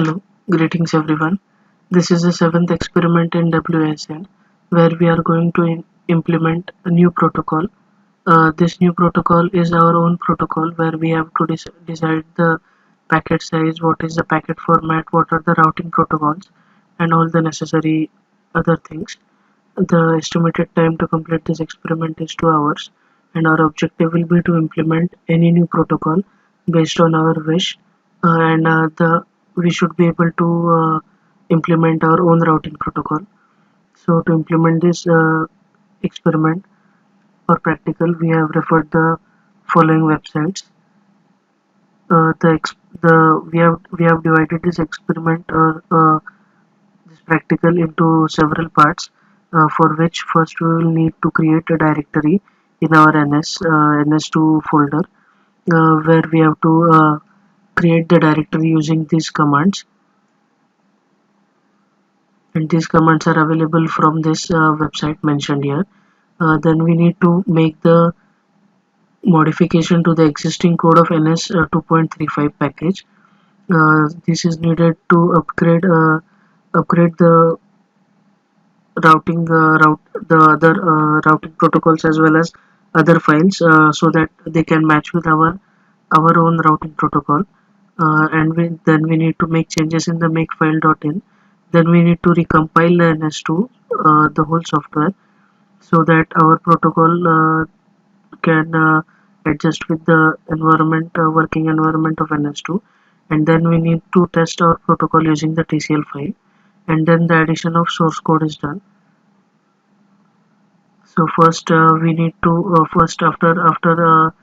Hello, greetings everyone. This is the seventh experiment in WSN where we are going to implement a new protocol. This new protocol is our own protocol where we have to decide the packet size, what is the packet format, what are the routing protocols, and all the necessary other things. The estimated time to complete this experiment is 2 hours, and our objective will be to implement any new protocol based on our wish, and the we should be able to implement our own routing protocol. So to implement this experiment or practical, we have referred the following websites. We have divided this experiment this practical into several parts, for which first we will need to create a directory in our ns2 folder, where we have to create the directory using these commands, and these commands are available from this website mentioned here. Then we need to make the modification to the existing code of ns 2.35 package. This is needed to upgrade the the other routing protocols as well as other files, so that they can match with our own routing protocol. Then we need to make changes in the makefile.in. Then we need to recompile the ns2, the whole software, so that our protocol can adjust with the working environment of ns2. And then we need to test our protocol using the tcl file, and then the addition of source code is done. So first, we need to first after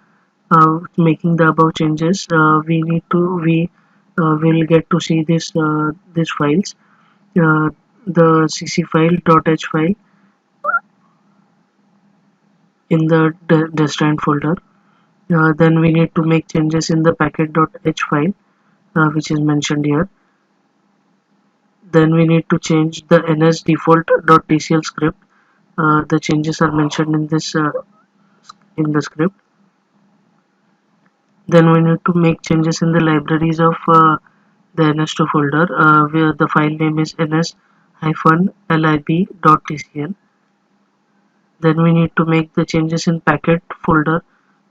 making the above changes, we will get to see these files, the cc file .h file in the destined folder. Then we need to make changes in the packet.h file, which is mentioned here. Then we need to change the ns default.tcl script. The changes are mentioned in this in the script. Then we need to make changes in the libraries of the ns2 folder, where the file name is ns-lib.tcl. Then we need to make the changes in packet folder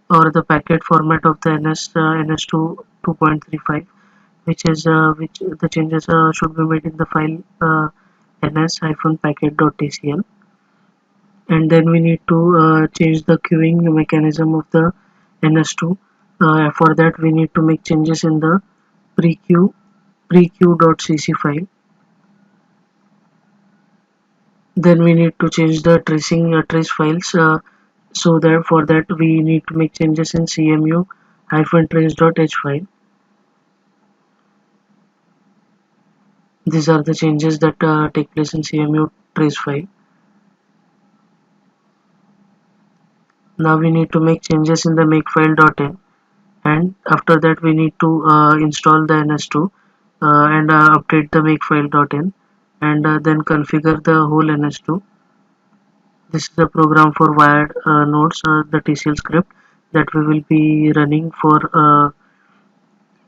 or the packet format of the ns2 2.35, which the changes should be made in the file ns-packet.tcl. And then we need to change the queuing mechanism of the ns2. For that we need to make changes in the prequeue.cc file. Then we need to change the trace files, so that for that we need to make changes in cmu-trace.h file. These are the changes that take place in cmu trace file. Now we need to make changes in the makefile.in, and after that we need to install the ns2, and update the makefile.in, and then configure the whole ns2. This is the program for wired nodes, the tcl script that we will be running for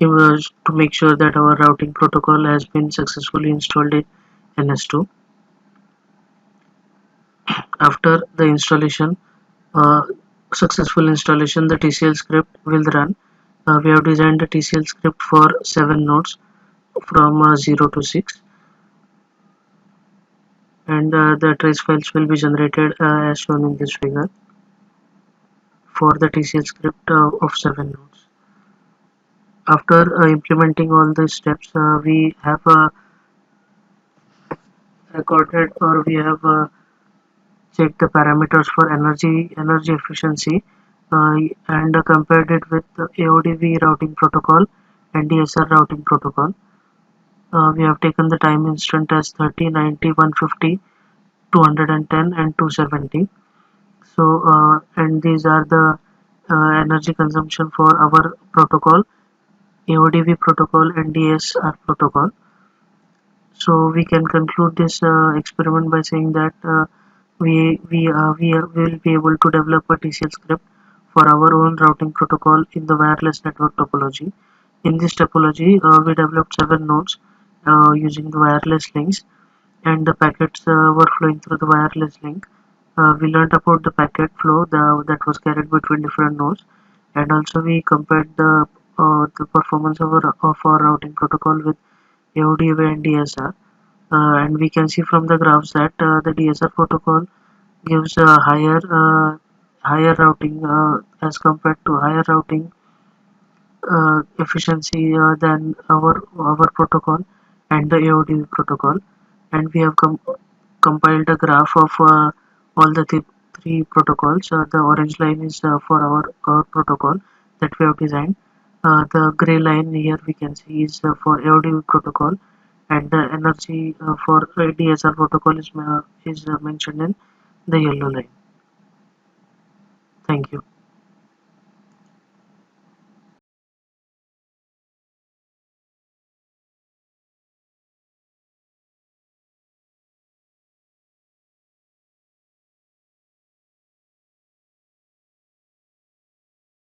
to make sure that our routing protocol has been successfully installed in ns2. After the installation, uh, successful installation, the tcl script will run. We have designed the tcl script for 7 nodes from 0 to 6, and the trace files will be generated as shown in this figure for the tcl script of 7 nodes. After implementing all these steps, we have recorded, or we have checked the parameters for energy efficiency, uh, and compared it with the AODV routing protocol and DSR routing protocol. We have taken the time instant as 30, 90, 150, 210 and 270. So and these are the energy consumption for our protocol, AODV protocol and DSR protocol. So we can conclude this experiment by saying that we will be able to develop a TCL script for our own routing protocol in the wireless network topology. In this topology, we developed 7 nodes using the wireless links, and the packets were flowing through the wireless link. We learned about the packet flow that was carried between different nodes, and also we compared the performance of our routing protocol with AODA and DSR. And we can see from the graphs that the DSR protocol gives a higher routing as compared to higher routing efficiency than our protocol and the AOD protocol. And we have compiled a graph of all the three protocols. The orange line is for our protocol that we have designed. The gray line here we can see is for AOD protocol, and the energy for DSR protocol is mentioned in the yellow line. Thank you.